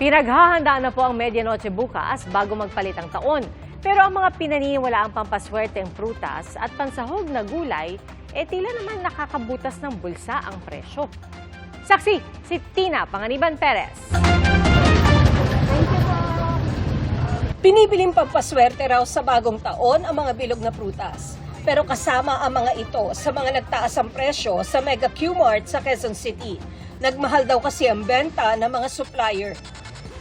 Pinaghahandaan na po ang Medianoche bukas bago magpalit ang taon. Pero ang mga pinaniniwalaang pampaswerteng prutas at pansahog na gulay, tila naman nakakabutas ng bulsa ang presyo. Saksi, si Tina Panganiban Perez. Binibiling pampaswerte raw sa bagong taon ang mga bilog na prutas. Pero kasama ang mga ito sa mga nagtaas ang presyo sa Mega Q-Mart sa Quezon City. Nagmahal daw kasi ang benta ng mga supplier.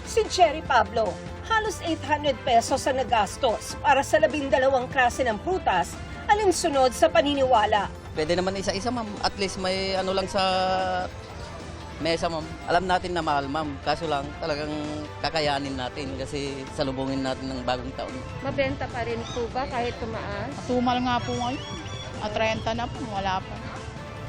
Si Cherry Pablo, halos 800 pesos ang nagastos para sa 12 klase ng prutas, alinsunod sa paniniwala. Pwede naman isa-isa, ma'am. At least may ano lang sa mesa, ma'am. Alam natin na mahal, ma'am. Kaso lang, talagang kakayanin natin kasi salubungin natin ng bagong taon. Mabenta pa rin po ba kahit tumaas? Tumal nga po ngayon. 30 na po, wala pa.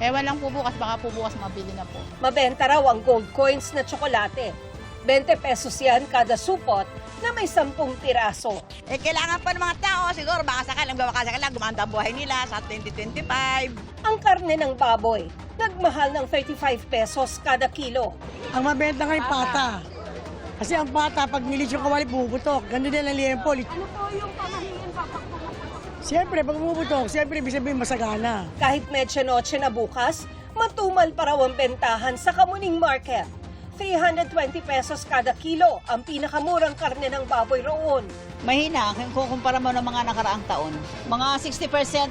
Ewan lang po bukas, baka po bukas mabili na po. Mabenta raw ang gold coins na tsokolate. 20 pesos yan kada supot na may 10 piraso. Kailangan pa ng mga tao, siguro baka sakalang gumanda ang buhay nila sa 2025. Ang karne ng baboy, nagmahal ng 35 pesos kada kilo. Ang mabenta ngayon pata. Kasi ang pata, pag nilis yung kawali, bumubutok. Ganun din ang liempo. Ano po yung pamahiin pa? Siyempre, pag bumubutok, siyempre, ibig sabihin masagana. Kahit medianoche na bukas, matumal pa raw ang bentahan sa Kamuning Market. 320 pesos kada kilo ang pinakamurang karne ng baboy roon. Mahina, kung kumpara mo ng mga nakaraang taon. Mga 60%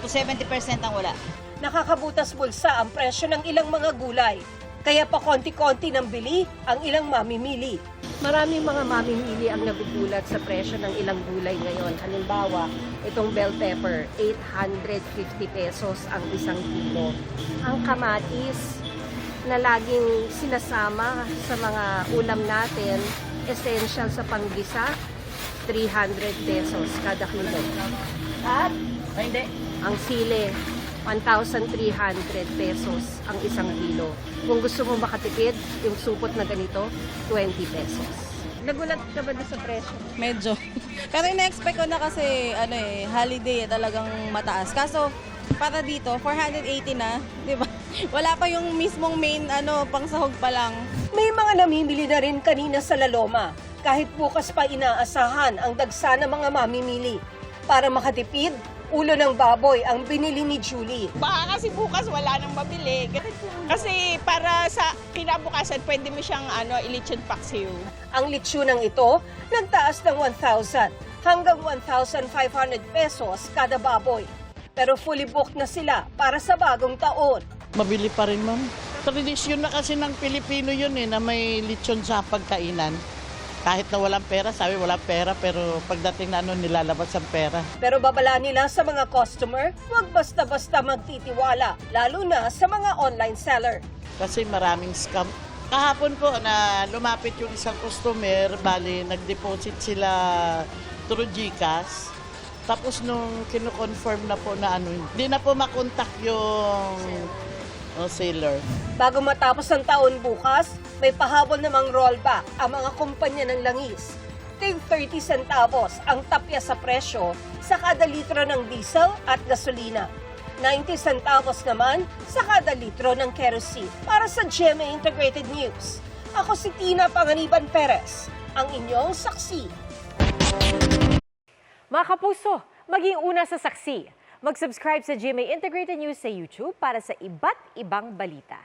to 70% ang wala. Nakakabutas bulsa ang presyo ng ilang mga gulay. Kaya pa konti-konti ng bili ang ilang mamimili. Maraming mga mamimili ang nagugulat sa presyo ng ilang gulay ngayon. Halimbawa, itong bell pepper, 850 pesos ang isang kilo. Ang kamatis na laging sinasama sa mga ulam natin, essential sa panggisa, 300 pesos kada kilo. At ang sili, 1,300 pesos ang isang kilo. Kung gusto mo makatipid, yung supot na ganito, 20 pesos. Nagulat ka ba doon sa presyo? Medyo. Pero ina-expect ko na kasi holiday talagang mataas. Kaso para dito 480 na, 'di ba? Wala pa yung mismong main pangsahog pa lang. May mga namimili na rin kanina sa Laloma. Kahit bukas pa inaasahan ang dagsa ng mga mamimili. Para makatipid, ulo ng baboy ang binili ni Julie. Baka kasi bukas wala nang mabili. Kasi para sa kinabukasan, pwede mo siyang ilechon paksiw. Ang litsunang ito, nagtaas ng 1,000 hanggang 1,500 pesos kada baboy. Pero fully booked na sila para sa bagong taon. Mabili pa rin, ma'am. Tradisyon na kasi ng Pilipino yun na may lechon sa pagkainan. Kahit na walang pera, sabi walang pera, pero pagdating na nilalabas ang pera. Pero babala nila sa mga customer, huwag basta-basta magtitiwala, lalo na sa mga online seller. Kasi maraming scam. Kahapon po na lumapit yung isang customer, bali nag-deposit sila through GCash. Tapos nung kino-confirm na po na hindi na po makontak yung seller. Bago matapos ang taon bukas, may pahabol namang rollback ang mga kumpanya ng langis. Tig 30 centavos ang tapya sa presyo sa kada litro ng diesel at gasolina. 90 centavos naman sa kada litro ng kerosene. Para sa GMA Integrated News, ako si Tina Panganiban Perez, ang inyong saksi. Mga kapuso, maging una sa saksi. Mag-subscribe sa GMA Integrated News sa YouTube para sa iba't ibang balita.